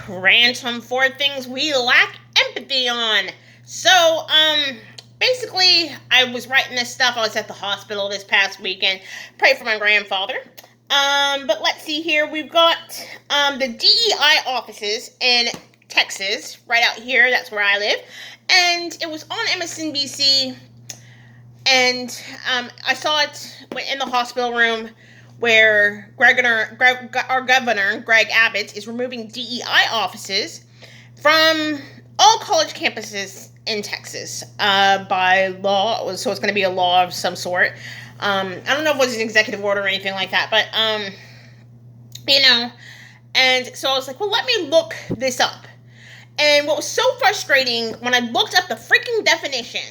rant on 4 things we lack empathy on. So, basically, I was writing this stuff. I was at the hospital this past weekend. Pray for my grandfather. But let's see here. We've got, the DEI offices in Texas, right out here. That's where I live. And it was on MSNBC. And, I saw it in the hospital room where our governor, Gregg Abbott, is removing DEI offices from all college campuses in Texas by law. So it's going to be a law of some sort. I don't know if it was an executive order or anything like that, but, and so I was like, well, let me look this up. And what was so frustrating, when I looked up the freaking definition,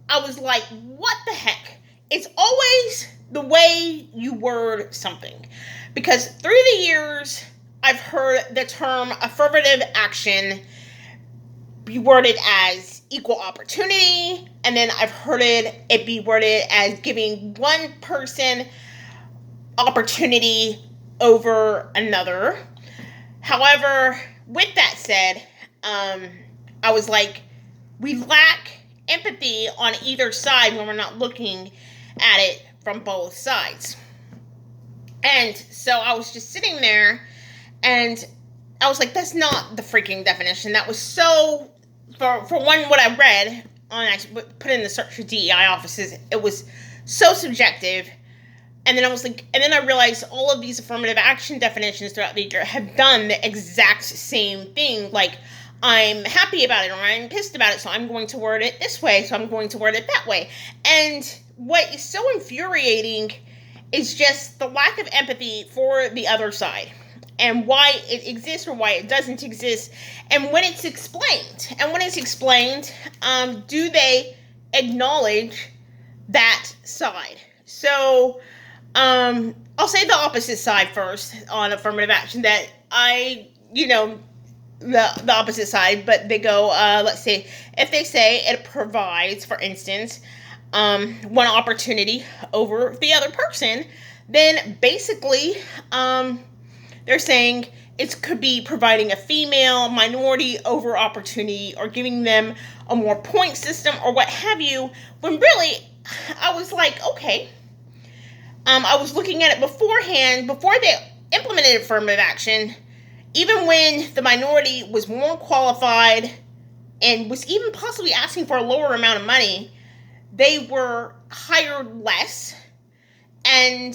I was like, what the heck? It's always the way you word something. Because through the years, I've heard the term affirmative action be worded as equal opportunity, and then I've heard it be worded as giving one person opportunity over another. However, with that said, I was like, we lack empathy on either side when we're not looking at it from both sides. And so I was just sitting there, and I was like, that's not the freaking definition. That was so, for one, what I read, I put in the search for DEI offices, it was so subjective. And then I was like, and then I realized all of these affirmative action definitions throughout the year have done the exact same thing. Like, I'm happy about it, or I'm pissed about it, so I'm going to word it this way, so I'm going to word it that way. And what is so infuriating is just the lack of empathy for the other side, and why it exists or why it doesn't exist, and when it's explained. And when it's explained, do they acknowledge that side? So, I'll say the opposite side first on affirmative action, that the opposite side, but they go, let's see, if they say it provides, for instance, one opportunity over the other person, then basically, they're saying it could be providing a female minority over opportunity, or giving them a more point system, or what have you, when really, I was like, okay, I was looking at it beforehand, before they implemented affirmative action. Even when the minority was more qualified and was even possibly asking for a lower amount of money, they were hired less. And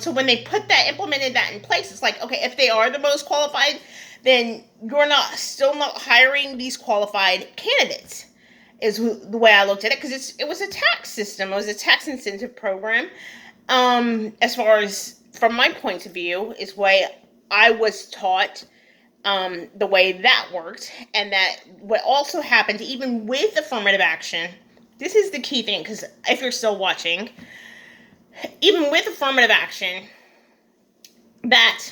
so when they implemented that in place, it's like, okay, if they are the most qualified, then you're still not hiring these qualified candidates, is the way I looked at it. Because it was a tax system. It was a tax incentive program. As far as, from my point of view, is way I was taught the way that worked. And that what also happened, even with affirmative action, this is the key thing, because if you're still watching, even with affirmative action, that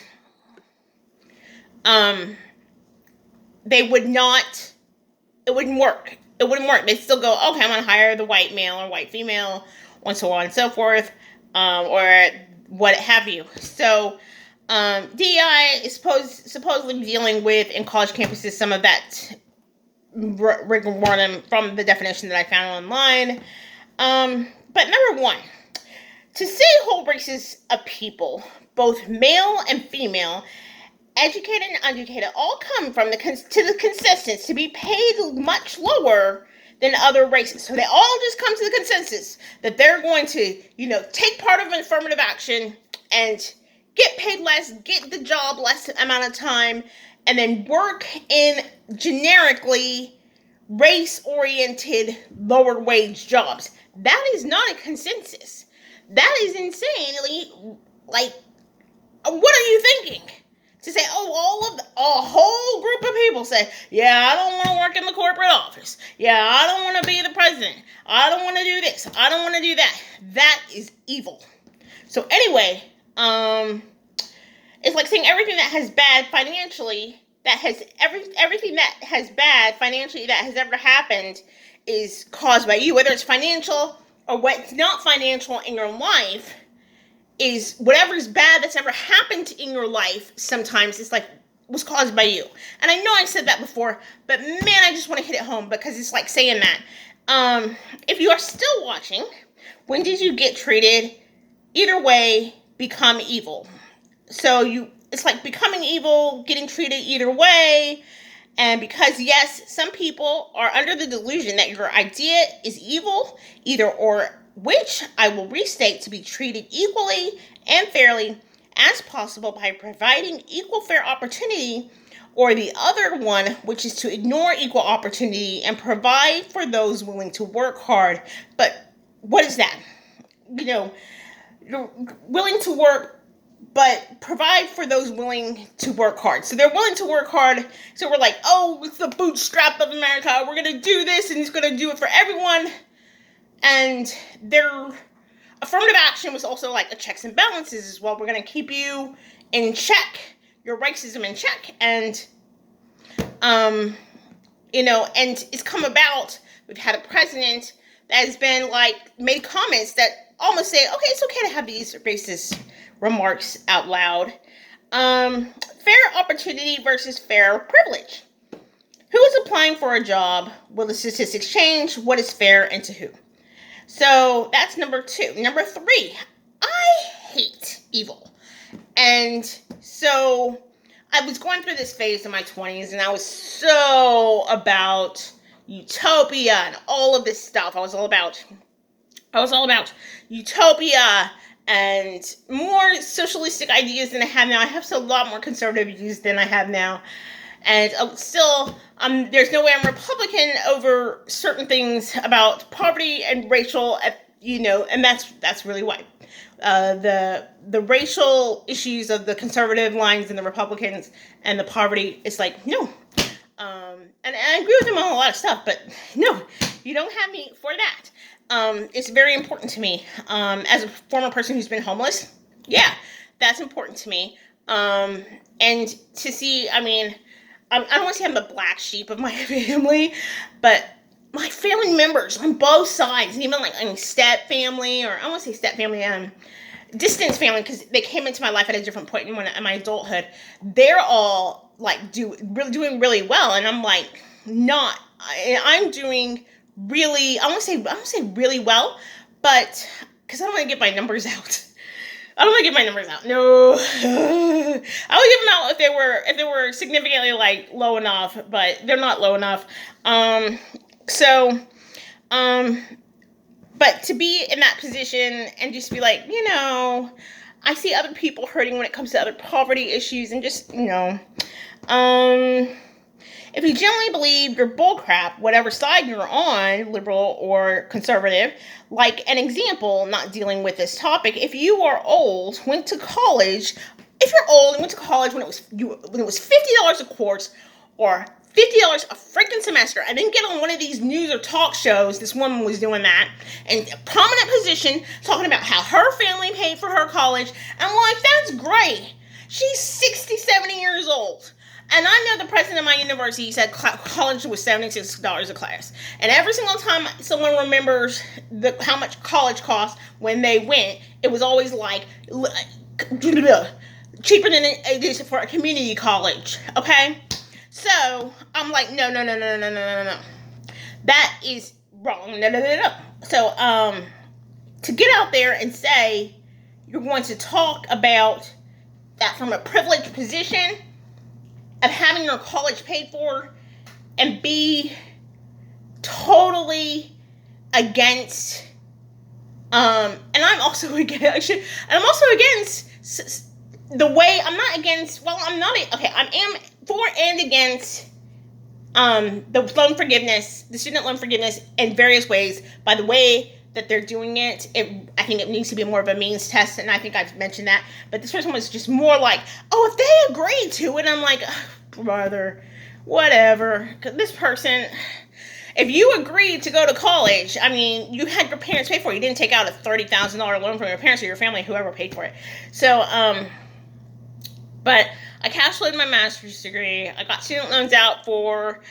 it wouldn't work. It wouldn't work. They'd still go, okay, I'm going to hire the white male or white female, and so on and so forth, or what have you. So, DEI is supposedly dealing with, in college campuses, some of that rigor mortem from the definition that I found online. But number one, to say whole races of people, both male and female, educated and uneducated, all come from to the consensus to be paid much lower than other races. So they all just come to the consensus that they're going to, take part of affirmative action and get paid less, get the job less amount of time, and then work in generically race-oriented, lower wage jobs. That is not a consensus. That is insanely, what are you thinking? To say, a whole group of people say, yeah, I don't want to work in the corporate office. Yeah, I don't want to be the president. I don't want to do this. I don't want to do that. That is evil. So anyway, it's like saying everything that has bad financially, everything that has bad financially that has ever happened is caused by you, whether it's financial or what's not financial in your life, is whatever's bad that's ever happened in your life. Sometimes it's like, was caused by you. And I know I've said that before, but man, I just want to hit it home because it's like saying that. If you are still watching, when did you get treated? Either way, become evil. So it's like becoming evil, getting treated either way. And because, yes, some people are under the delusion that your idea is evil, either or, which I will restate to be treated equally and fairly as possible by providing equal fair opportunity, or the other one, which is to ignore equal opportunity and provide for those willing to work hard. But what is that? You're willing to work, but provide for those willing to work hard. So they're willing to work hard. So we're like, oh, it's the bootstrap of America. We're going to do this, and he's going to do it for everyone. And their affirmative action was also like a checks and balances as well. We're going to keep you in check, your racism in check. And, and it's come about. We've had a president that has been made comments that almost say, okay, it's okay to have these racist remarks out loud. Fair opportunity versus fair privilege. Who is applying for a job? Will the statistics change? What is fair and to who? So that's number 2. Number 3, I hate evil. And so I was going through this phase in my 20s, and I was so about utopia and all of this stuff. I was all about utopia and more socialistic ideas than I have now. I have a lot more conservative views than I have now. And still, there's no way I'm Republican over certain things about poverty and racial, and that's really why. The racial issues of the conservative lines and the Republicans and the poverty, it's like, no. And I agree with them on a lot of stuff, but no, you don't have me for that. It's very important to me. As a former person who's been homeless, yeah, that's important to me. And to see, I don't want to say I'm the black sheep of my family, but my family members on both sides, even step family, or I won't say step family, distance family, because they came into my life at a different point in my adulthood. They're all doing really well, and I'm not. I'm doing really. I won't say really well, but because I don't want to get my numbers out. I don't want to give my numbers out. No, I would give them out if they were significantly low enough, but they're not low enough. But to be in that position and just be I see other people hurting when it comes to other poverty issues, and just if you generally believe you're bullcrap, whatever side you're on, liberal or conservative, like an example, not dealing with this topic, if you are old, went to college, if you're old and went to college when it was $50 a course or $50 a freaking semester, and then get on one of these news or talk shows, this woman was doing that, in a prominent position, talking about how her family paid for her college, I'm like, that's great. She's 60, 70 years old. And I know the president of my university said college was $76 a class. And every single time someone remembers how much college cost when they went, it was always cheaper than it is for a community college. Okay? So I'm like, no. That is wrong. No. So to get out there and say you're going to talk about that from a privileged position of having your college paid for, and be totally against, and I'm also against the way, I am for and against, the loan forgiveness, the student loan forgiveness in various ways, by the way that they're doing it. I think it needs to be more of a means test, and I think I've mentioned that, but this person was just more if they agree to it, I'm like, brother, whatever, because this person, if you agreed to go to college, you had your parents pay for it, you didn't take out a $30,000 loan from your parents or your family, whoever paid for it. So, but I cash flowed my master's degree, I got student loans out for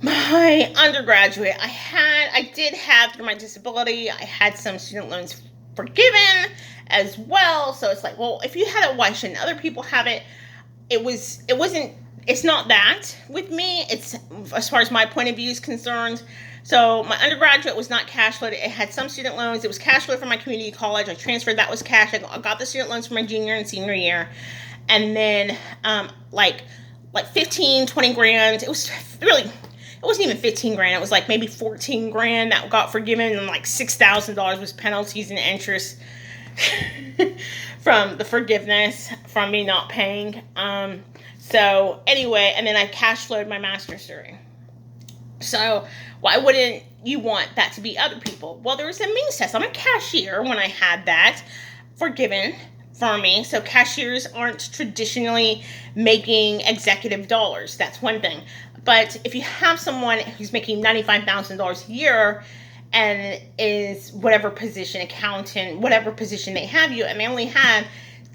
my undergraduate. I did have, through my disability, I had some student loans forgiven as well. So it's if you had it, why shouldn't other people have it? it's not that with me. It's as far as my point of view is concerned. So my undergraduate was not cash flowed. It had some student loans. It was cash flowed from my community college. I transferred. That was cash. I got the student loans for my junior and senior year. And then like 15, 20 grand. It wasn't even 15 grand. It was like maybe 14 grand that got forgiven, and like $6,000 was penalties and interest from the forgiveness from me not paying. So anyway, and then I cash flowed my master's degree. So why wouldn't you want that to be other people? Well, there was a means test. I'm a cashier when I had that forgiven for me. So cashiers aren't traditionally making executive dollars. That's one thing. But if you have someone who's making $95,000 a year and is whatever position, accountant, whatever position they have you, and they only have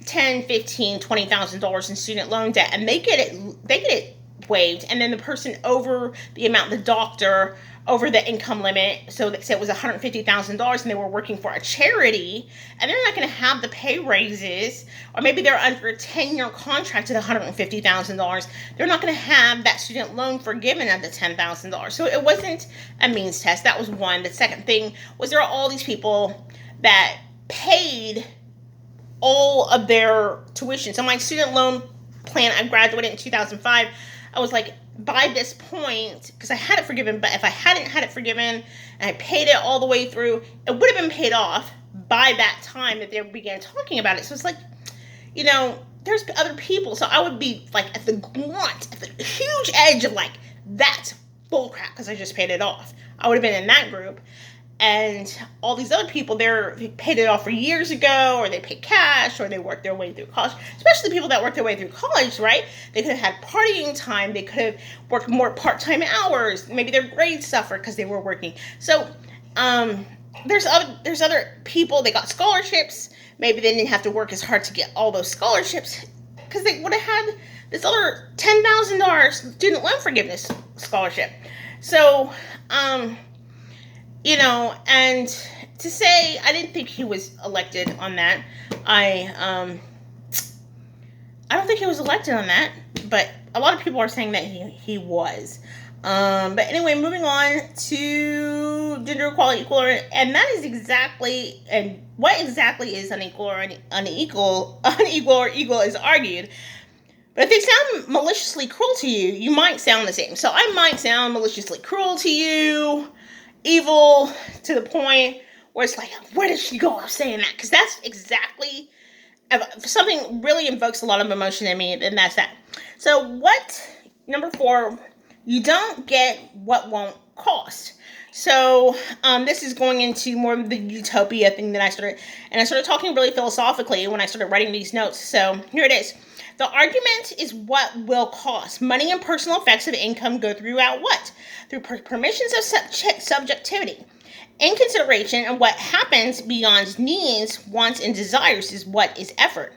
$10,000, $15,000, $20,000 in student loan debt, and they get it waived, and then the person over the amount, the doctor over the income limit, so let's say it was $150,000 and they were working for a charity, and they're not going to have the pay raises, or maybe they're under a 10-year contract at $150,000, they're not going to have that student loan forgiven at the $10,000. So it wasn't a means test. That was one. The second thing was there are all these people that paid all of their tuition. So my student loan plan, I graduated in 2005. I was like, by this point, because I had it forgiven, but if I hadn't had it forgiven and I paid it all the way through, it would have been paid off by that time that they began talking about it. So it's like, there's other people. So I would be like at the grunt, at the huge edge of like, that's bullcrap because I just paid it off. I would have been in that group. And all these other people, they paid it off for years ago, or they paid cash, or they worked their way through college. Especially the people that worked their way through college, right? They could have had partying time. They could have worked more part-time hours. Maybe their grades suffered because they were working. So there's other people, they got scholarships. Maybe they didn't have to work as hard to get all those scholarships because they would have had this other $10,000 student loan forgiveness scholarship. So, and to say I didn't think he was elected on that, I don't think he was elected on that, but a lot of people are saying that he was. But anyway, moving on to gender equality, and that is exactly, and what exactly is unequal or equal is argued. But if they sound maliciously cruel to you, you might sound the same. So I might sound maliciously cruel to you, evil to the point where it's like, where did she go off saying that? Because that's exactly, if something really invokes a lot of emotion in me, then that's that. So number 4, you don't get what won't cost. So this is going into more of the utopia thing that I started talking really philosophically when I started writing these notes. So here it is. The argument is what will cost. Money and personal effects of income go throughout what? Through permissions of subjectivity. In consideration of what happens beyond needs, wants, and desires is what is effort.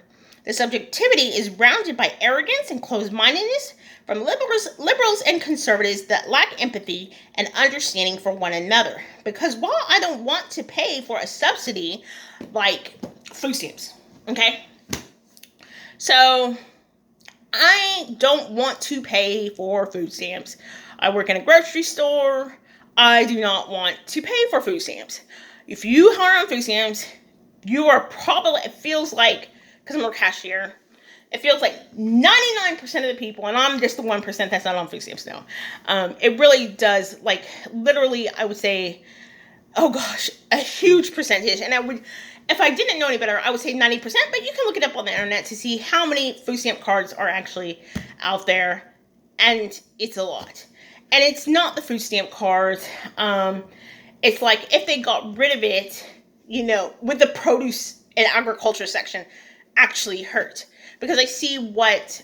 The subjectivity is rounded by arrogance and closed-mindedness from liberals and conservatives that lack empathy and understanding for one another. Because while I don't want to pay for a subsidy like food stamps, okay? So I don't want to pay for food stamps. I work in a grocery store. I do not want to pay for food stamps. If you are on food stamps, you are probably, it feels like, because I'm a cashier, it feels like 99% of the people, and I'm just the 1% that's not on food stamps now. It really does, like, literally, I would say, oh gosh, a huge percentage. And I would, if I didn't know any better, I would say 90%, but you can look it up on the internet to see how many food stamp cards are actually out there, and it's a lot. And it's not the food stamp cards. It's like if they got rid of it, with the produce and agriculture section actually hurt. Because I see what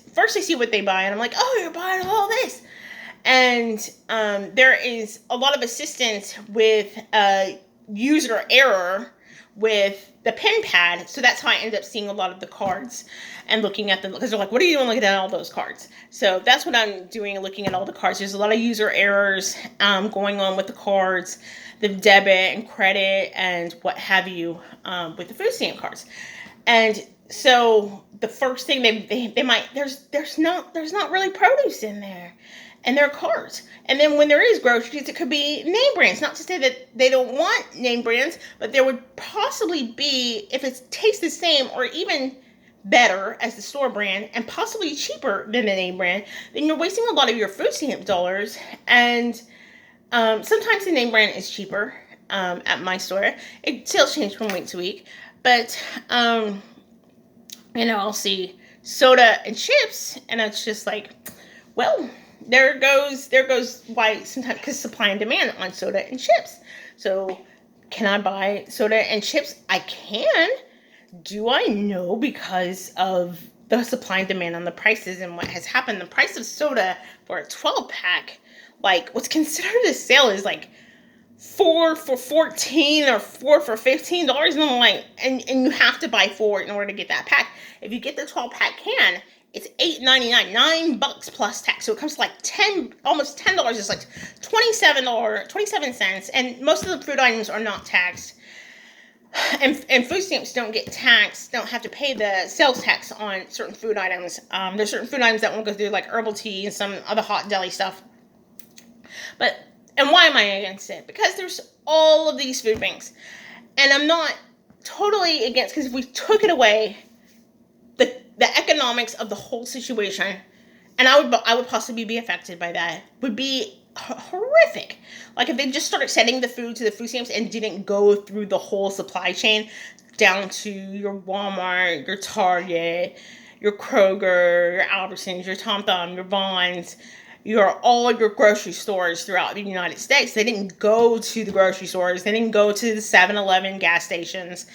they buy, and I'm like, oh, you're buying all this. And there is a lot of assistance with user error with the pen pad. So that's how I end up seeing a lot of the cards and looking at them, because they're like, what are you doing looking at all those cards? So that's what I'm doing, looking at all the cards. There's a lot of user errors going on with the cards, the debit and credit and what have you with the food stamp cards. And So the first thing they might, there's not really produce in there, and their cars. And then when there is groceries, it could be name brands. Not to say that they don't want name brands, but there would possibly be, if it tastes the same or even better as the store brand and possibly cheaper than the name brand, then you're wasting a lot of your food stamp dollars. And sometimes the name brand is cheaper at my store. It sales change from week to week, but I'll see soda and chips, and it's just like, well, there goes why sometimes, because supply and demand on soda and chips. So can I buy soda and chips? I can. Do I know? Because of the supply and demand on the prices and what has happened. The price of soda for a 12-pack, like what's considered a sale, is like 4 for $14 or 4 for $15, and I'm like, and you have to buy 4 in order to get that pack. If you get the 12-pack can, it's $8.99, $9 plus tax. So it comes to like almost $10. It's like $27, and most of the food items are not taxed. And food stamps don't get taxed, don't have to pay the sales tax on certain food items. There's certain food items that won't go through, like herbal tea and some other hot deli stuff. And why am I against it? Because there's all of these food banks. And I'm not totally against, because if we took it away, the economics of the whole situation, and I would possibly be affected by that, would be horrific. Like if they just started sending the food to the food stamps and didn't go through the whole supply chain down to your Walmart, your Target, your Kroger, your Albertsons, your Tom Thumb, your Vons, all your grocery stores throughout the United States. They didn't go to the grocery stores. They didn't go to the 7-Eleven gas stations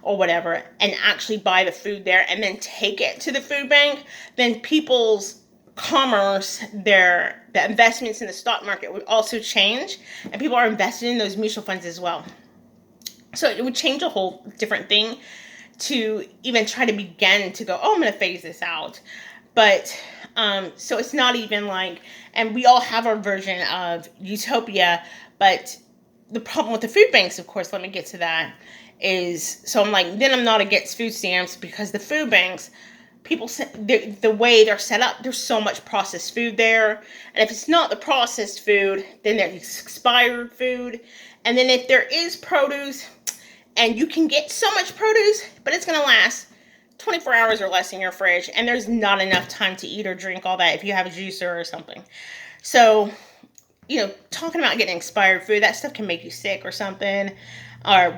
or whatever and actually buy the food there and then take it to the food bank. Then people's commerce, the investments in the stock market would also change, and people are invested in those mutual funds as well. So it would change a whole different thing to even try to begin to go, oh, I'm going to phase this out. But so it's not even like, and we all have our version of utopia, but the problem with the food banks, of course, let me get to that, is, so I'm like, then I'm not against food stamps, because the food banks, people, the way they're set up, there's so much processed food there. And if it's not the processed food, then there's expired food. And then if there is produce, and you can get so much produce, but it's going to last 24 hours or less in your fridge, and there's not enough time to eat or drink all that if you have a juicer or something. So, talking about getting expired food, that stuff can make you sick or something.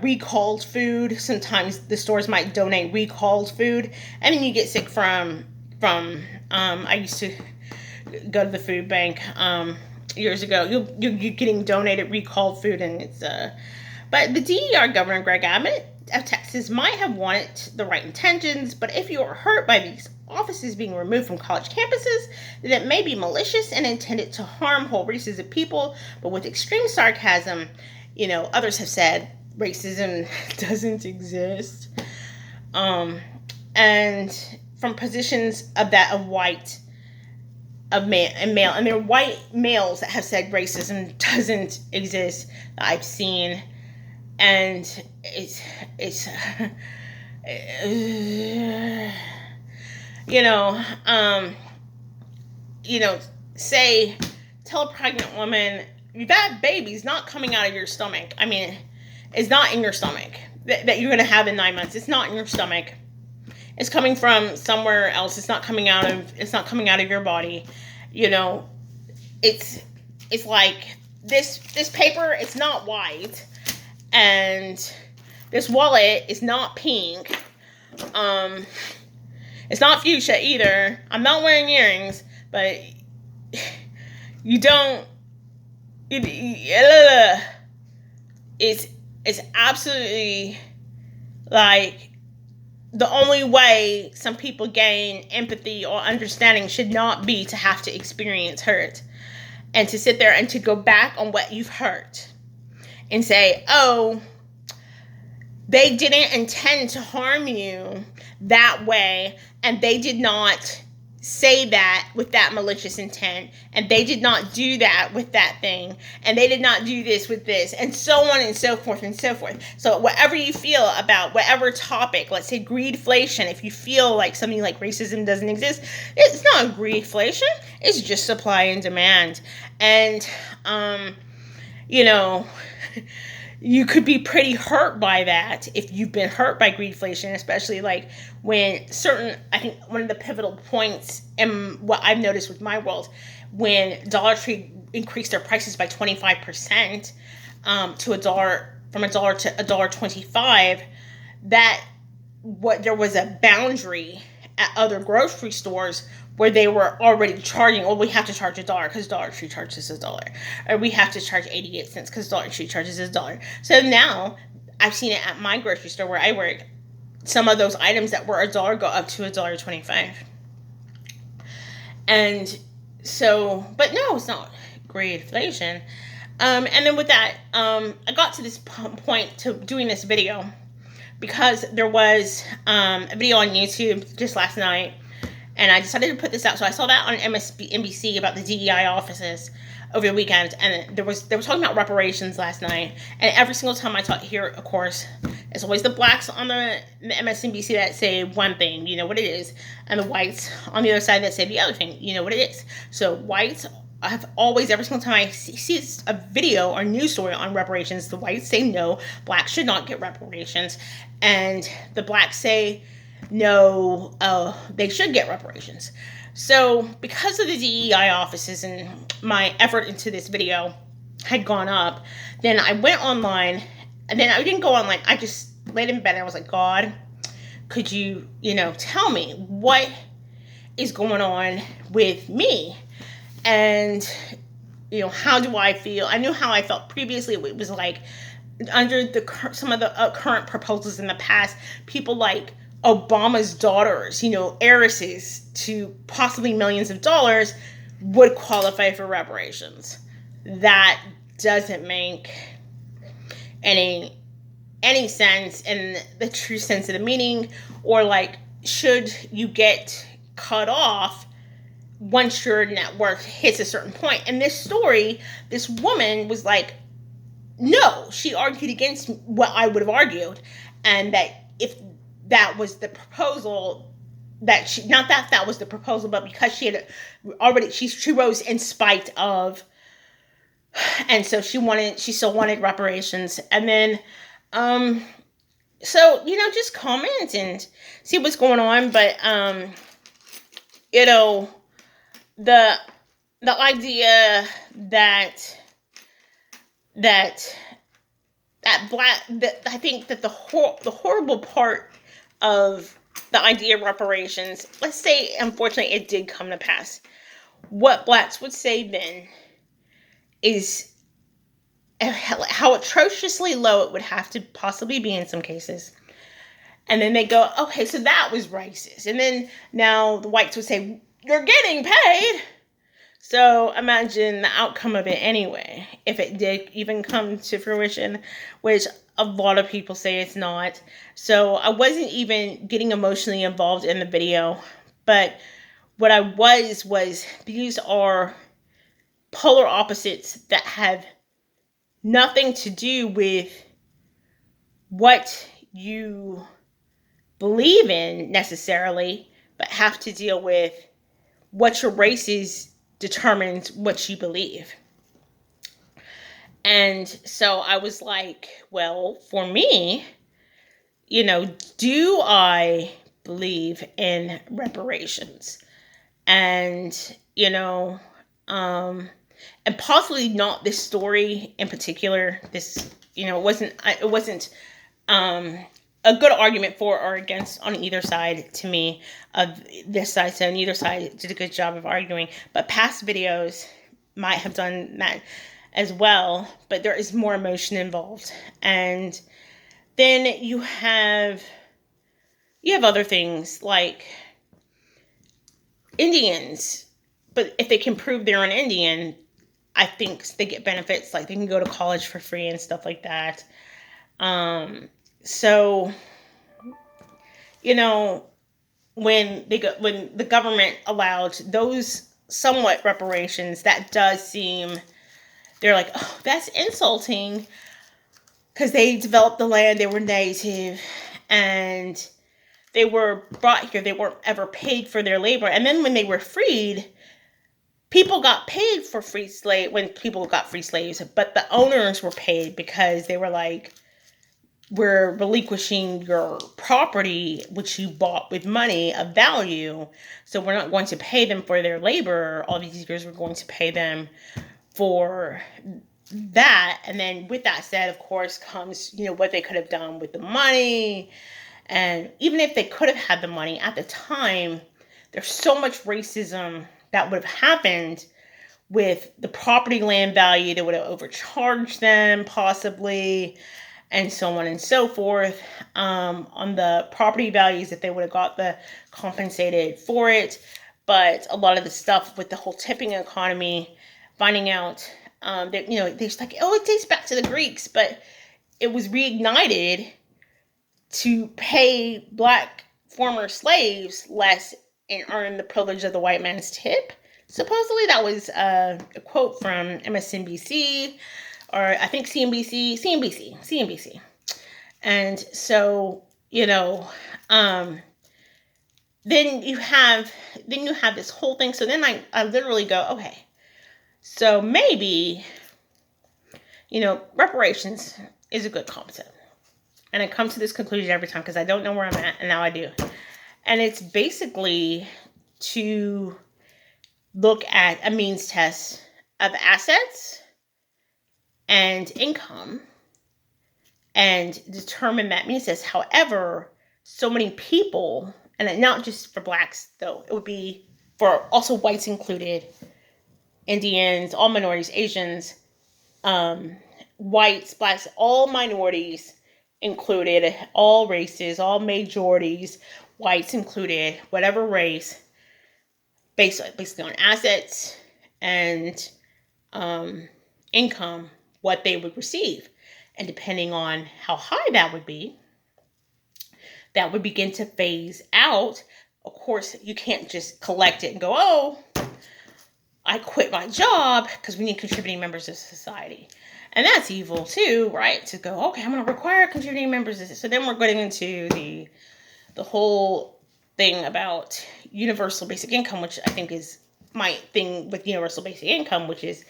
Recalled food, sometimes the stores might donate recalled food, and then you get sick from I used to go to the food bank years ago. You're getting donated recalled food, and it's but the DER Governor Gregg of Texas might have wanted the right intentions, but if you are hurt by these offices being removed from college campuses, then it may be malicious and intended to harm whole races of people. But with extreme sarcasm, others have said racism doesn't exist. And from positions of white, of male, and there are white males that have said racism doesn't exist that I've seen. And it's tell a pregnant woman, that baby's not coming out of your stomach. I mean, it's not in your stomach that you're going to have in 9 months. It's not in your stomach. It's coming from somewhere else. It's not coming out of your body. It's like this paper, it's not white. And this wallet is not pink. It's not fuchsia either. I'm not wearing earrings, but it's absolutely like the only way some people gain empathy or understanding should not be to have to experience hurt and to sit there and to go back on what you've hurt and say, oh, they didn't intend to harm you that way, and they did not say that with that malicious intent, and they did not do that with that thing, and they did not do this with this, and so on and so forth and so forth. So whatever you feel about whatever topic, let's say greedflation, if you feel like something like racism doesn't exist, it's not greedflation, it's just supply and demand. And you know, you could be pretty hurt by that if you've been hurt by greedflation, especially like when I think one of the pivotal points in what I've noticed with my world, when Dollar Tree increased their prices by 25% to from $1 to $1.25, that there was a boundary at other grocery stores where they were already charging, we have to charge $1 because Dollar Tree charges $1. Or we have to charge 88 cents because Dollar Tree charges $1. So now, I've seen it at my grocery store where I work. Some of those items that were $1 go up to $1.25. And so, but no, it's not greedflation. And then with that, I got to this point to doing this video because there was a video on YouTube just last night, and I decided to put this out. So I saw that on NBC about the DEI offices over the weekend, and they were talking about reparations last night. And every single time I talk here, of course, it's always the blacks on the MSNBC that say one thing, you know what it is, and the whites on the other side that say the other thing, you know what it is. So whites have always, every single time I see a video or news story on reparations, the whites say no, blacks should not get reparations, and the blacks say no, they should get reparations. So because of the DEI offices and my effort into this video had gone up, then I went online, and then I didn't go online, I just laid in bed and I was like, God, could you, tell me what is going on with me? And, how do I feel? I knew how I felt previously. It was like under some of the current proposals in the past, people like Obama's daughters, heiresses to possibly millions of dollars, would qualify for reparations. That doesn't make any sense in the true sense of the meaning, or like, should you get cut off once your net worth hits a certain point? And this story, this woman was like, no, she argued against what I would have argued, and that if that was the proposal, that was the proposal, but because she had already, she rose in spite of, and so she still wanted reparations. And then, so, just comment and see what's going on. But, the idea that I think that the horrible part of the idea of reparations, let's say, unfortunately, it did come to pass. What blacks would say then is how atrociously low it would have to possibly be in some cases. And then they go, okay, so that was racist. And then now the whites would say, you're getting paid. So imagine the outcome of it anyway, if it did even come to fruition, which a lot of people say it's not. So I wasn't even getting emotionally involved in the video, but what I was these are polar opposites that have nothing to do with what you believe in necessarily, but have to deal with what your race is determines what you believe. And so I was like, well, for me, do I believe in reparations? And, and possibly not this story in particular. This, it wasn't a good argument for or against on either side to me of this side. So neither side did a good job of arguing, but past videos might have done that as well, but there is more emotion involved. And then you have other things like Indians, but if they can prove they're an Indian, I think they get benefits, like they can go to college for free and stuff like that. So, when the government allowed those somewhat reparations, that does seem, they're like, oh, that's insulting, because they developed the land, they were native, and they were brought here, they weren't ever paid for their labor. And then when they were freed, people got paid for when people got free slaves, but the owners were paid because they were like, we're relinquishing your property, which you bought with money of value. So we're not going to pay them for their labor all these years. We're going to pay them for that. And then with that said, of course, comes, what they could have done with the money. And even if they could have had the money at the time, there's so much racism that would have happened with the property land value. They would have overcharged them possibly, and so on and so forth, on the property values, if they would have got the compensated for it. But a lot of the stuff with the whole tipping economy, finding out that, they're just like, oh, it dates back to the Greeks, but it was reignited to pay Black former slaves less and earn the privilege of the white man's tip. Supposedly that was a quote from MSNBC, or I think CNBC. And so, then you have this whole thing. So then I literally go, okay, so maybe, reparations is a good concept. And I come to this conclusion every time because I don't know where I'm at, and now I do. And it's basically to look at a means test of assets and income and determine that means test. However, so many people, and not just for Blacks though, it would be for also whites included, Indians, all minorities, Asians, whites, Blacks, all minorities included, all races, all majorities, whites included, whatever race, basically on assets and income, what they would receive. And depending on how high that would be, that would begin to phase out. Of course, you can't just collect it and go, oh, I quit my job, because we need contributing members of society. And that's evil too, right? To go, okay, I'm going to require contributing members. So then we're getting into the whole thing about universal basic income, which I think is my thing with universal basic income, which is,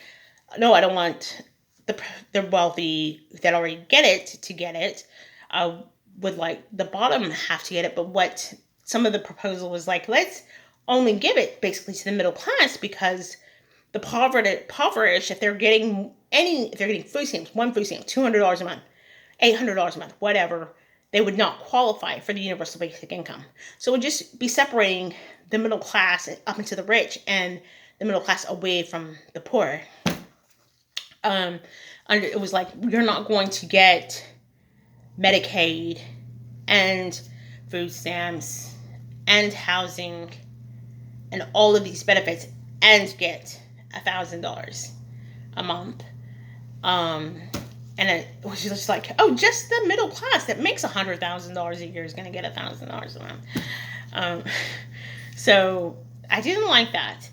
no, I don't want the wealthy that already get it to get it. I would like the bottom half to get it. But what some of the proposal was like, let's only give it basically to the middle class, because the impoverished, if they're getting food stamps, one food stamp, $200 a month, $800 a month, whatever, they would not qualify for the universal basic income. So it would just be separating the middle class up into the rich and the middle class away from the poor. It was like, you're not going to get Medicaid and food stamps and housing and all of these benefits and get $1,000 a month. And it was just like, oh, just the middle class that makes $100,000 a year is going to get $1,000 a month. So I didn't like that.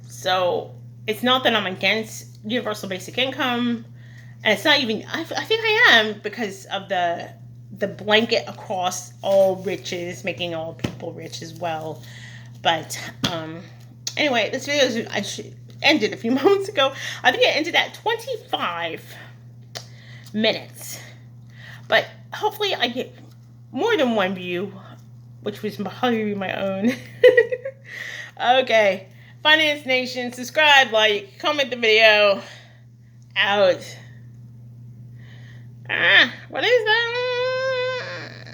So it's not that I'm against universal basic income, and it's not even, I think I am, because of the blanket across all riches, making all people rich as well. But anyway, this video ended a few moments ago. I think it ended at 25 minutes. But hopefully I get more than one view, which was probably my own. Okay. Finance Nation, subscribe, like, comment the video. Out. What is that?